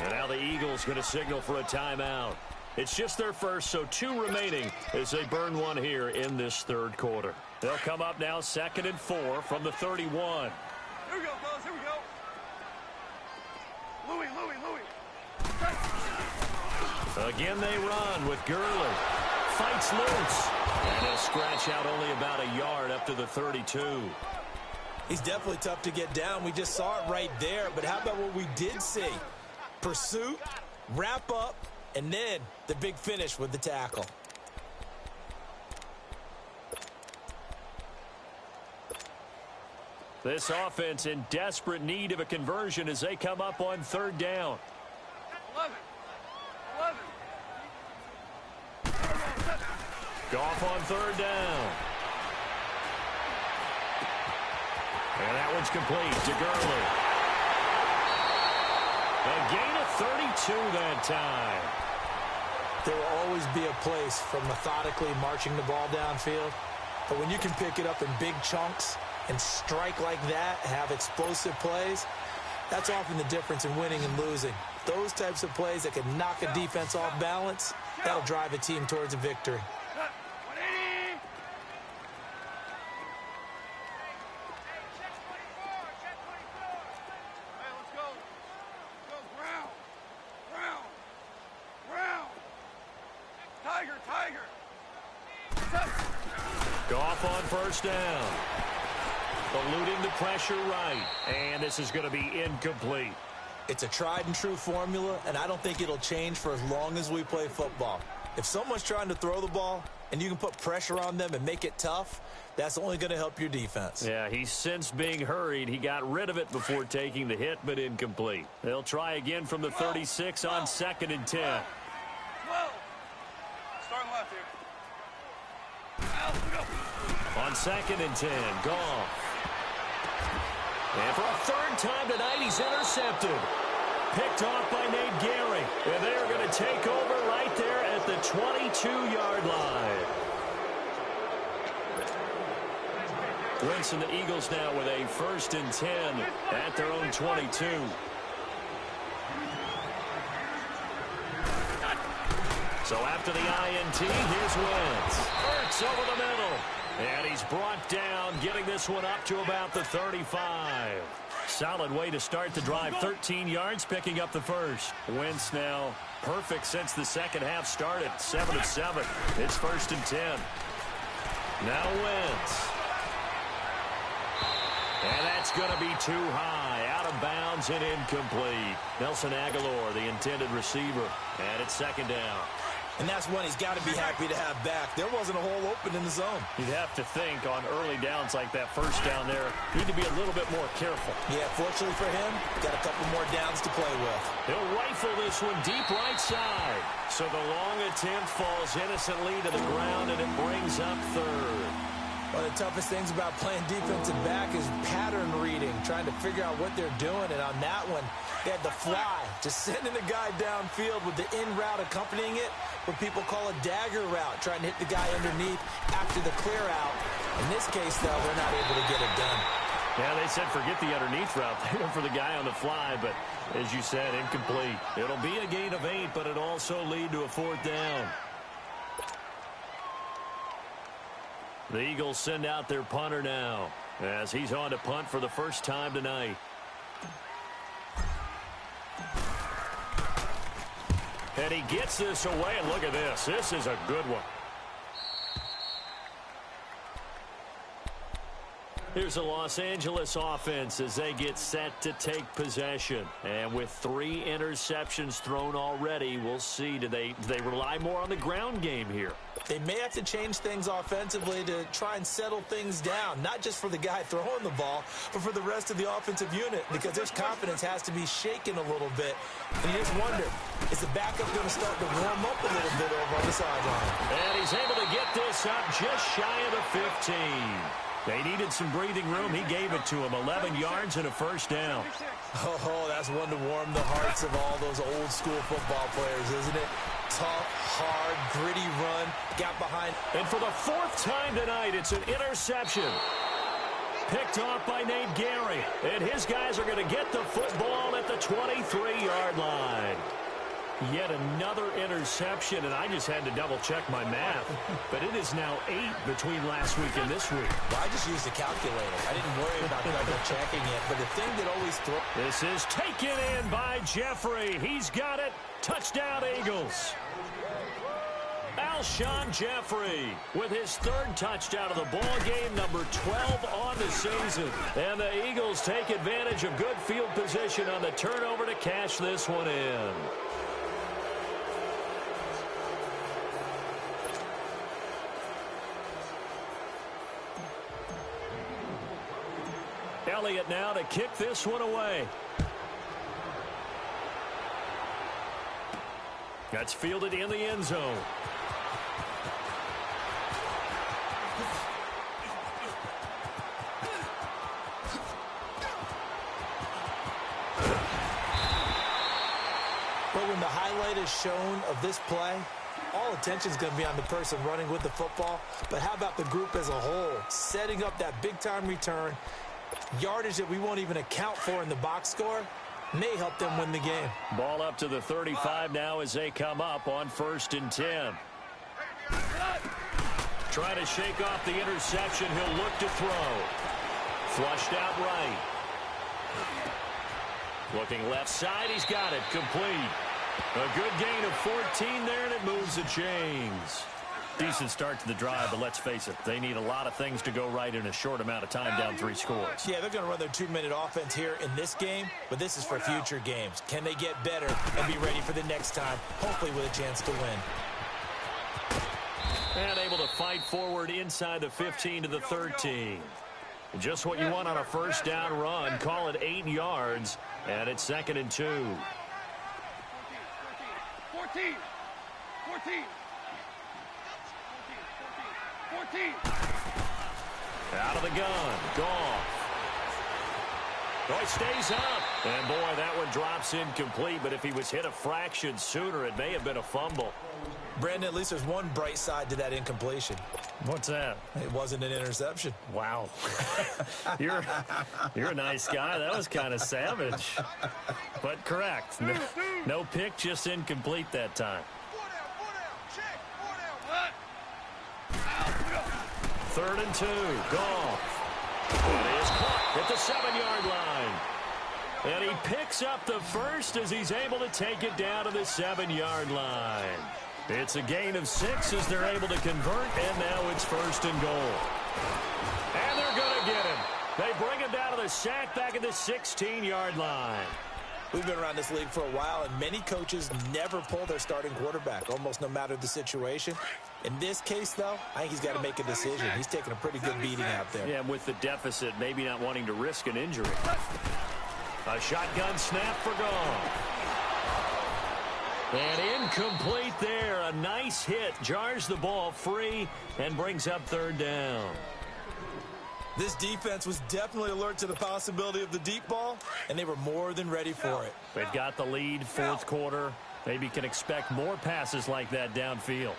And now the Eagles going to signal for a timeout. It's just their first, so 2 remaining as they burn one here in this 3rd quarter. They'll come up now 2nd and 4 from the 31. Here we go, fellas. Here we go. Louis. Again they run with Gurley. fights loose. And he'll scratch out only about a yard up to the 32. He's definitely tough to get down. We just saw it right there. But how about what we did see? Pursuit, wrap up, and then the big finish with the tackle. This offense in desperate need of a conversion as they come up on third down. 11. Goff on third down. And that one's complete to Gurley. A gain of 32 that time. There will always be a place for methodically marching the ball downfield. But when you can pick it up in big chunks and strike like that, have explosive plays, that's often the difference in winning and losing. Those types of plays that can knock a defense off balance, that'll drive a team towards a victory. Goff on first down. Eluding the pressure right. And this is going to be incomplete. It's a tried and true formula, and I don't think it'll change for as long as we play football. If someone's trying to throw the ball and you can put pressure on them and make it tough, that's only going to help your defense. Yeah, he's since being hurried. He got rid of it before taking the hit, but incomplete. They'll try again from the 36 on 2nd and 10. 12. Starting left here. On 2nd and 10, Goff. And for a third time tonight, he's intercepted. Picked off by Nate Gary. And they're going to take over right there at the 22-yard line. Wentz and the Eagles now with a 1st and 10 at their own 22. So after the INT, here's Wentz. Hurts over the middle. And he's brought down, getting this one up to about the 35. Solid way to start the drive. 13 yards, picking up the first. Wentz now perfect since the second half started. 7 of 7. It's 1st and 10. Now Wentz. And that's going to be too high. Out of bounds and incomplete. Nelson Aguilar, the intended receiver. And it's 2nd down. And that's one he's got to be happy to have back. There wasn't a hole open in the zone. You'd have to think on early downs like that first down there, need to be a little bit more careful. Yeah, fortunately for him, got a couple more downs to play with. He'll rifle this one deep right side. So the long attempt falls innocently to the ground, and it brings up 3rd. One of the toughest things about playing defensive back is pattern reading, trying to figure out what they're doing. And on that one, they had the fly, just sending the guy downfield with the in route accompanying it, what people call a dagger route, trying to hit the guy underneath after the clear out. In this case, though, they're not able to get it done. Yeah, they said forget the underneath route. They went for the guy on the fly, but as you said, incomplete. It'll be a gain of 8, but it'll also lead to a 4th down. The Eagles send out their punter now as he's on to punt for the first time tonight. And he gets this away, and look at this. This is a good one. Here's the Los Angeles offense as they get set to take possession. And with 3 interceptions thrown already, we'll see. Do they rely more on the ground game here? They may have to change things offensively to try and settle things down, not just for the guy throwing the ball, but for the rest of the offensive unit, because their confidence has to be shaken a little bit. And you just wonder, is the backup going to start to warm up a little bit over on the sideline? And he's able to get this up just shy of the 15. They needed some breathing room. He gave it to him. 11 yards and a 1st down. Oh, that's one to warm the hearts of all those old school football players, isn't it? Tough, hard, gritty run. Got behind. And for the 4th time tonight, it's an interception. Picked off by Nate Gary. And his guys are going to get the football at the 23-yard line. Yet another interception, and I just had to double-check my math. But it is now 8 between last week and this week. Well, I just used a calculator. I didn't worry about double-checking it. But the thing that always throws... This is taken in by Jeffrey. He's got it. Touchdown, Eagles. Alshon Jeffrey with his third touchdown of the ball game, number 12 on the season. And the Eagles take advantage of good field position on the turnover to cash this one in. Elliott now to kick this one away. That's fielded in the end zone. But when the highlight is shown of this play, all attention is going to be on the person running with the football. But how about the group as a whole? Setting up that big-time return, yardage that we won't even account for in the box score, may help them win the game. Ball up to the 35 now as they come up on 1st and 10. Trying to shake off the interception. He'll look to throw. Flushed out right. Looking left side. He's got it. Complete. A good gain of 14 there, and it moves the chains. Decent start to the drive, but let's face it, they need a lot of things to go right in a short amount of time, down 3 scores. Yeah, they're going to run their 2-minute offense here in this game, but this is for future games. Can they get better and be ready for the next time, hopefully with a chance to win? And able to fight forward inside the 15 to the 13. Just what you want on a first down run. Call it 8 yards, and it's 2nd and 2. 14. Out of the gun. Goff. Boy, stays up. And boy, that one drops incomplete, but if he was hit a fraction sooner, it may have been a fumble. Brandon, at least there's one bright side to that incompletion. What's that? It wasn't an interception. Wow. You're a nice guy. That was kind of savage. But correct. No pick, just incomplete that time. 3rd and 2. Goff. It is caught at the 7-yard line. And he picks up the first as he's able to take it down to the 7-yard line. It's a gain of 6 as they're able to convert, and now it's 1st and goal. And they're going to get him. They bring him down to the sack back at the 16-yard line. We've been around this league for a while, and many coaches never pull their starting quarterback, almost no matter the situation. In this case, though, I think he's got to make a decision. He's taking a pretty good beating out there. Yeah, with the deficit, maybe not wanting to risk an injury. A shotgun snap for Goff. And incomplete there. A nice hit. Jars the ball free and brings up 3rd down. This defense was definitely alert to the possibility of the deep ball, and they were more than ready for it. They've got the lead, 4th quarter. Maybe can expect more passes like that downfield.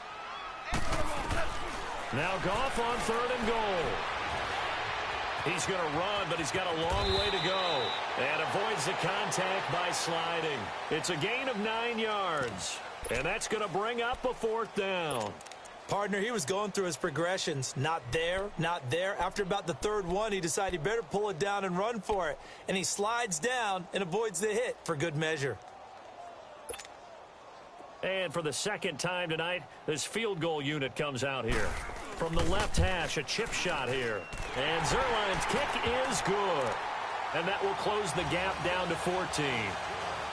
Now Goff on 3rd and goal. He's going to run, but he's got a long way to go. And avoids the contact by sliding. It's a gain of 9 yards. And that's going to bring up a 4th down. Partner, he was going through his progressions. Not there, not there. After about the 3rd one, he decided he better pull it down and run for it. And he slides down and avoids the hit for good measure. And for the 2nd time tonight, this field goal unit comes out here. From the left hash, a chip shot here. And Zerline's kick is good. And that will close the gap down to 14.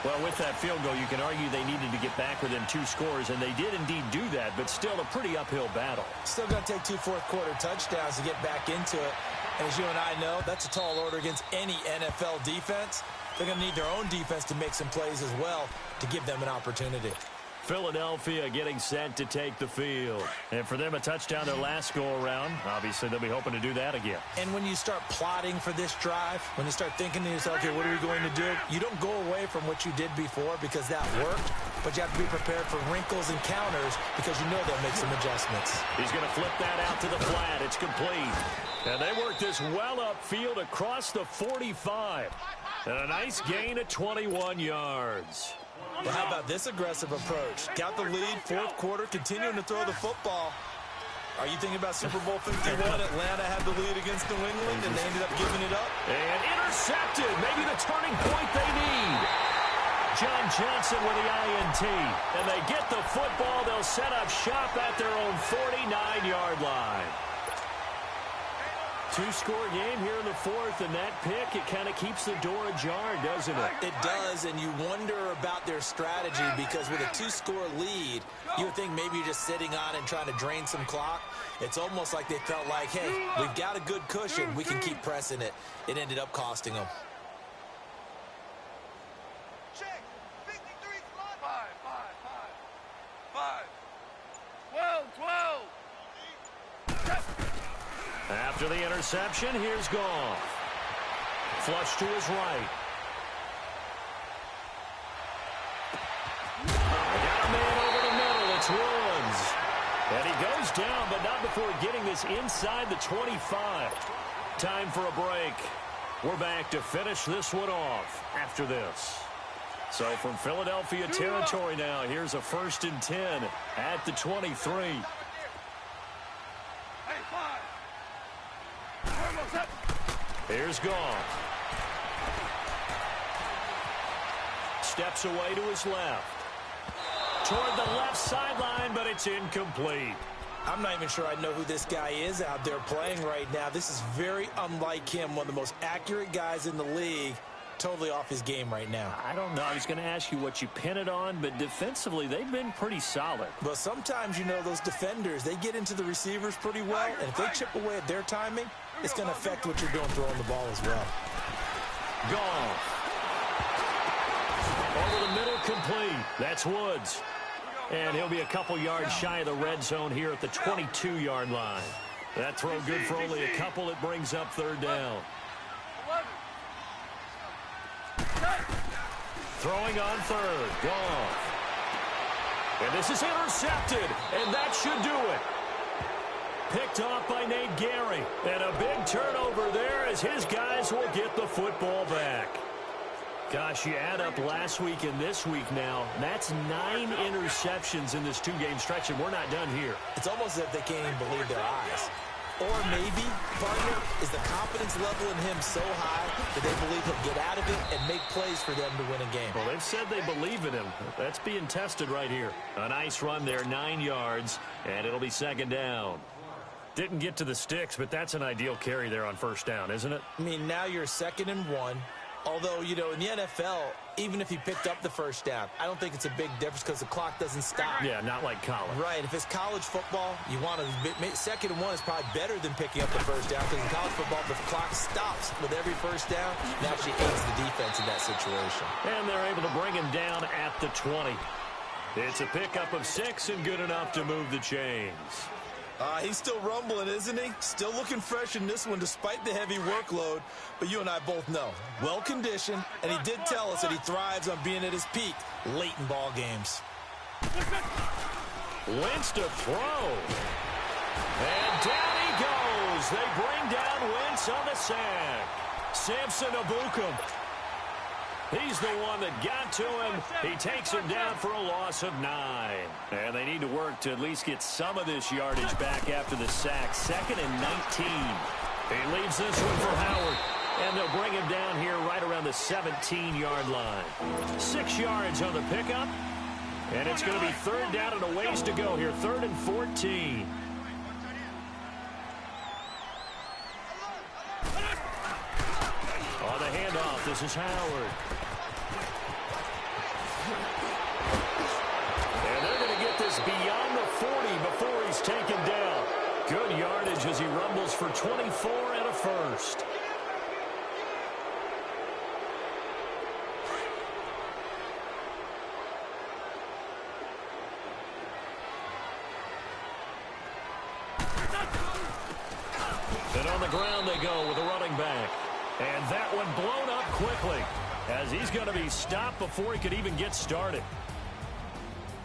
Well, with that field goal, you can argue they needed to get back within 2 scores, and they did indeed do that, but still a pretty uphill battle. Still going to take 2 fourth-quarter touchdowns to get back into it. And as you and I know, that's a tall order against any NFL defense. They're going to need their own defense to make some plays as well to give them an opportunity. Philadelphia getting set to take the field. And for them, a touchdown their last go-around. Obviously, they'll be hoping to do that again. And when you start plotting for this drive, when you start thinking to yourself, okay, what are we going to do? You don't go away from what you did before because that worked, but you have to be prepared for wrinkles and counters because you know they'll make some adjustments. He's going to flip that out to the flat. It's complete. And they work this well upfield across the 45. And a nice gain of 21 yards. Well, how about this aggressive approach? Got the lead, 4th quarter, continuing to throw the football. Are you thinking about Super Bowl 51? Atlanta had the lead against New England, and they ended up giving it up. And intercepted. Maybe the turning point they need. John Johnson with the INT. And they get the football. They'll set up shop at their own 49-yard line. Two-score game here in the fourth, and that pick, it kind of keeps the door ajar, doesn't it? It does, and you wonder about their strategy because with a two-score lead, you would think maybe you're just sitting on and trying to drain some clock. It's almost like they felt like, hey, we've got a good cushion. We can keep pressing it. It ended up costing them. Check. 53 5. 12. After the interception, here's Goff. Flush to his right. Got a man over the middle. It's Woods. And he goes down, but not before getting this inside the 25. Time for a break. We're back to finish this one off after this. So from Philadelphia territory now, here's a 1st and 10 at the 23. Here's Goff. Steps away to his left. Toward the left sideline, but it's incomplete. I'm not even sure I know who this guy is out there playing right now. This is very unlike him, one of the most accurate guys in the league. Totally off his game right now. I don't know. I was going to ask you what you pin it on, but defensively, they've been pretty solid. But sometimes, you know, those defenders, they get into the receivers pretty well, and if they chip away at their timing, it's going to affect what you're doing throwing the ball as well. Goff. Over the middle, complete. That's Woods. And he'll be a couple yards shy of the red zone here at the 22-yard line. That throw good for only a couple. It brings up 3rd down. Throwing on 3rd. Goff. And this is intercepted. And that should do it. Picked off by Nate Gary. And a big turnover there as his guys will get the football back. Gosh, you add up last week and this week now. That's 9 interceptions in this 2-game stretch, and we're not done here. It's almost as if they can't even believe their eyes. Or maybe, partner, is the confidence level in him so high that they believe he'll get out of it and make plays for them to win a game. Well, they've said they believe in him. That's being tested right here. A nice run there, 9 yards, and it'll be 2nd down. Didn't get to the sticks, but that's an ideal carry there on 1st down, isn't it? I mean, now you're 2nd and 1. Although, you know, in the NFL, even if he picked up the 1st down, I don't think it's a big difference because the clock doesn't stop. Yeah, not like college. Right. If it's college football, you want to 2nd and 1 is probably better than picking up the 1st down because in college football, the clock stops with every 1st down. It actually aids the defense in that situation. And they're able to bring him down at the 20. It's a pickup of 6 and good enough to move the chains. He's still rumbling, isn't he? Still looking fresh in this one despite the heavy workload. But you and I both know, well-conditioned, and he did tell us that he thrives on being at his peak late in ball games. Wentz to throw. And down he goes. They bring down Wentz on the sack. Samson Ebukam. He's the one that got to him. He takes him down for a loss of 9. And they need to work to at least get some of this yardage back after the sack. 2nd and 19. He leaves this one for Howard. And they'll bring him down here right around the 17-yard line. 6 yards on the pickup. And it's going to be 3rd down and a ways to go here. 3rd and 14. On the handoff, this is Howard. And they're going to get this beyond the 40 before he's taken down. Good yardage as he rumbles for 24 and a 1st. And on the ground they go with a running back. And that one blown up quickly as he's going to be stopped before he could even get started.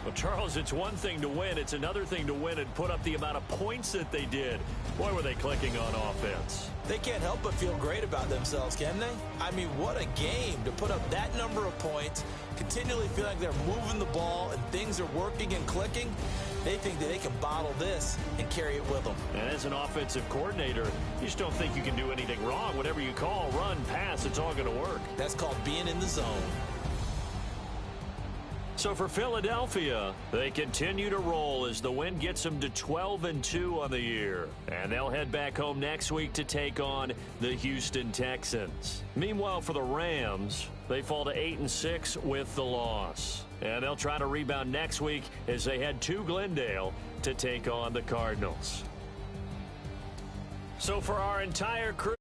Well, Charles, it's one thing to win. It's another thing to win and put up the amount of points that they did. Boy, were they clicking on offense. They can't help but feel great about themselves, can they? I mean, what a game to put up that number of points, continually feel like they're moving the ball and things are working and clicking. They think that they can bottle this and carry it with them. And as an offensive coordinator, you just don't think you can do anything wrong. Whatever you call, run, pass, it's all going to work. That's called being in the zone. So for Philadelphia, they continue to roll as the win gets them to 12-2 on the year. And they'll head back home next week to take on the Houston Texans. Meanwhile, for the Rams, they fall to 8-6 with the loss. And they'll try to rebound next week as they head to Glendale to take on the Cardinals. So for our entire crew,